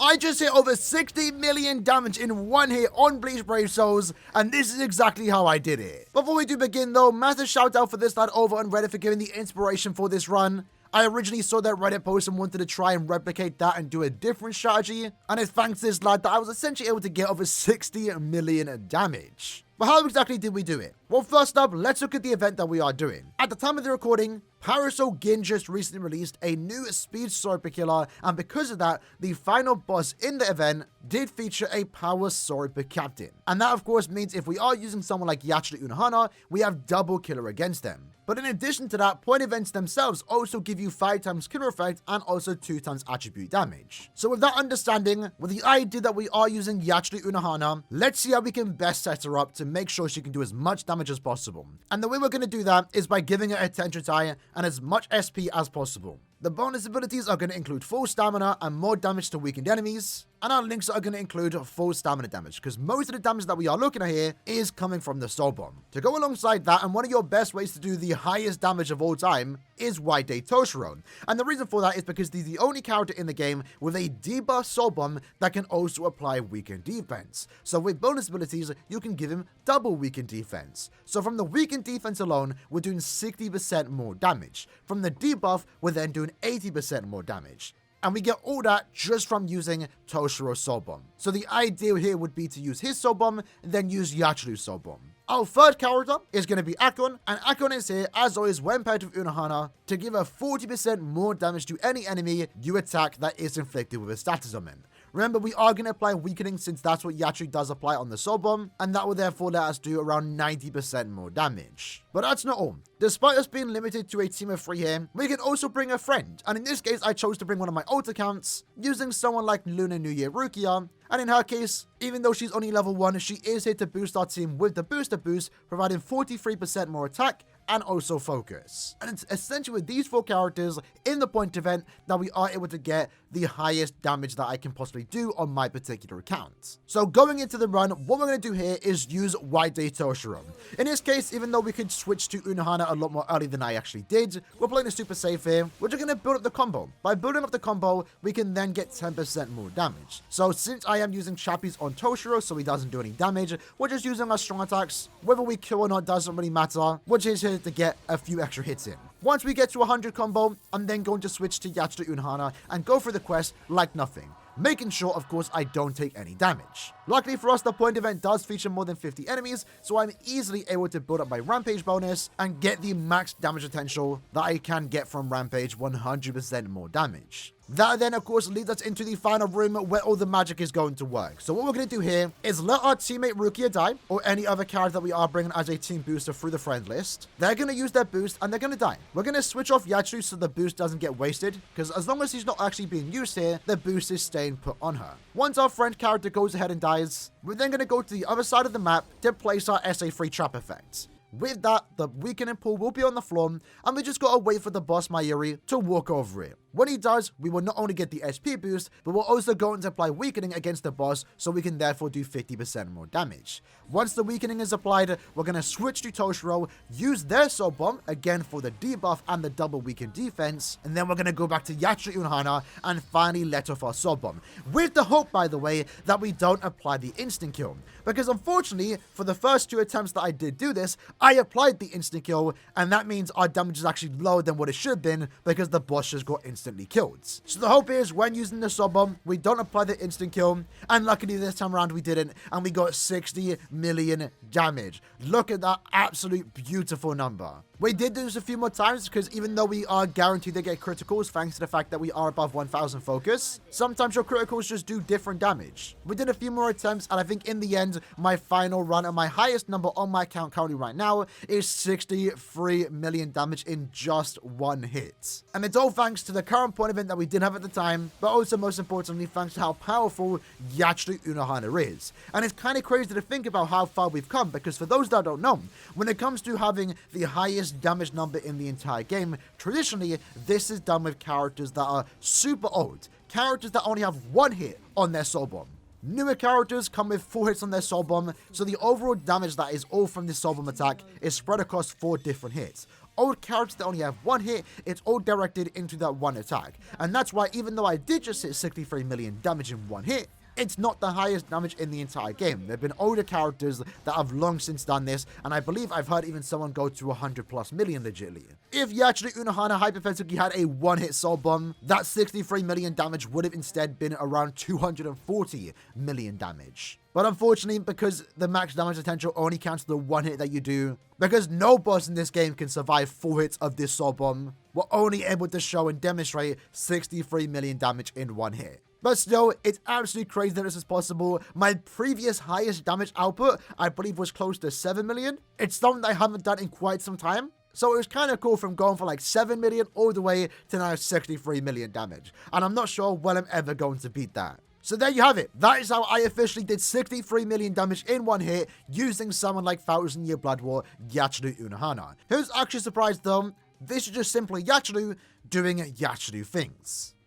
I just hit over 60 million damage in one hit on Bleach Brave Souls, and this is exactly how I did it. Before we do begin though, massive shout out for this lad over on Reddit for giving the inspiration for this run. I originally saw that Reddit post and wanted to try and replicate that and do a different strategy, and it's thanks to this lad that I was essentially able to get over 60 million damage. But how exactly did we do it? Well, first up, let's look at the event that we are doing. At the time of the recording, Parasol Gin just recently released a new speed sword per killer, and because of that, the final boss in the event did feature a power sword per captain. And that of course means if we are using someone like Yachiru Unohana, we have double killer against them. But in addition to that, point events themselves also give you 5 times killer effect and also 2 times attribute damage. So with that understanding, with the idea that we are using Yachiru Unohana, let's see how we can best set her up to make sure she can do as much damage as possible. And the way we're going to do that is by giving her attention tie and as much SP as possible. The bonus abilities are going to include full stamina and more damage to weakened enemies, and our links are going to include full stamina damage, because most of the damage that we are looking at here is coming from the Soul Bomb. To go alongside that, and one of your best ways to do the highest damage of all time is White Day Toshiro. And the reason for that is because he's the only character in the game with a debuff Soul Bomb that can also apply weakened defense. So with bonus abilities, you can give him double weakened defense. So from the weakened defense alone, we're doing 60% more damage. From the debuff, we're then doing 80% more damage. And we get all that just from using Toshiro's Soul Bomb. So the idea here would be to use his Soul Bomb, and then use Yachiru's Soul Bomb. Our third character is going to be Akon, and Akon is here, as always, when paired with Unohana, to give a 40% more damage to any enemy you attack that is inflicted with a status ailment. Remember, we are going to apply weakening since that's what Yachiru does apply on the Soul Bomb, and that will therefore let us do around 90% more damage. But that's not all. Despite us being limited to a team of 3 here, we can also bring a friend, and in this case, I chose to bring one of my old accounts, using someone like Luna New Year Rukia, and in her case, even though she's only level 1, she is here to boost our team with the booster boost, providing 43% more attack, and also focus. And it's essentially with these 4 characters in the point event that we are able to get the highest damage that I can possibly do on my particular account. So going into the run, what we're going to do here is use White Day Toshiro. In this case, even though we could switch to Unohana a lot more early than I actually did, we're playing it super safe here. We're just going to build up the combo. By building up the combo, we can then get 10% more damage. So since I am using Chappies on Toshiro so he doesn't do any damage, we're just using our strong attacks. Whether we kill or not doesn't really matter. We're just here to get a few extra hits in. Once we get to 100 combo, I'm then going to switch to Yachiru Unohana and go for the quest like nothing, making sure, of course, I don't take any damage. Luckily for us, the point event does feature more than 50 enemies, so I'm easily able to build up my Rampage bonus and get the max damage potential that I can get from Rampage, 100% more damage. That then, of course, leads us into the final room where all the magic is going to work. So what we're going to do here is let our teammate Rukia die, or any other character that we are bringing as a team booster through the friend list. They're going to use their boost, and they're going to die. We're going to switch off Yachiru so the boost doesn't get wasted, because as long as he's not actually being used here, the boost is staying put on her. Once our friend character goes ahead and dies, we're then going to go to the other side of the map to place our SA3 trap effect. With that, the weakening pool will be on the floor, and we just gotta wait for the boss Mayuri to walk over it. When he does, we will not only get the SP boost, but we're also going to apply weakening against the boss, so we can therefore do 50% more damage. Once the weakening is applied, we're going to switch to Toshiro, use their Soul Bomb, again for the debuff and the double weakened defense, and then we're going to go back to Yachiru Unohana and finally let off our Soul Bomb. With the hope, by the way, that we don't apply the instant kill. Because unfortunately, for the first 2 attempts that I did do this, I applied the instant kill, and that means our damage is actually lower than what it should have been, because the boss just got instantly killed. So the hope is when using the Soul Bomb, we don't apply the instant kill, and luckily this time around we didn't, and we got 60 million damage. Look at that absolute beautiful number. We did do this a few more times because even though we are guaranteed to get criticals thanks to the fact that we are above 1000 focus, sometimes your criticals just do different damage. We did a few more attempts, and I think in the end, my final run and my highest number on my account currently right now is 63 million damage in just 1 hit. And it's all thanks to the current point event that we did have at the time, but also most importantly thanks to how powerful Yachiru Unohana is. And it's kind of crazy to think about how far we've come, because for those that don't know, when it comes to having the highest damage number in the entire game, traditionally this is done with characters that are super old, characters that only have 1 hit on their Soul Bomb. Newer characters come with 4 hits on their Soul Bomb, so the overall damage that is all from this Soul Bomb attack is spread across 4 different hits. old characters that only have one hit, it's all directed into that one attack. And that's why even though I did just hit 63 million damage in one hit, it's not the highest damage in the entire game. There have been older characters that have long since done this, and I believe I've heard even someone go to 100 plus million legitly. If Yachiru Unohana hypothetically had a one-hit soul bomb, that 63 million damage would have instead been around 240 million damage. But unfortunately, because the max damage potential only counts the one hit that you do, because no boss in this game can survive 4 hits of this soul bomb, we're only able to show and demonstrate 63 million damage in one hit. But still, it's absolutely crazy that this is possible. My previous highest damage output, I believe, was close to 7 million. It's something I haven't done in quite some time. So it was kind of cool from going from like 7 million all the way to now 63 million damage. And I'm not sure when I'm ever going to beat that. So there you have it. That is how I officially did 63 million damage in one hit using someone like 1000 Year Blood War Yachiru Unohana. Who's actually surprised though, this is just simply Yachiru doing Yachiru things.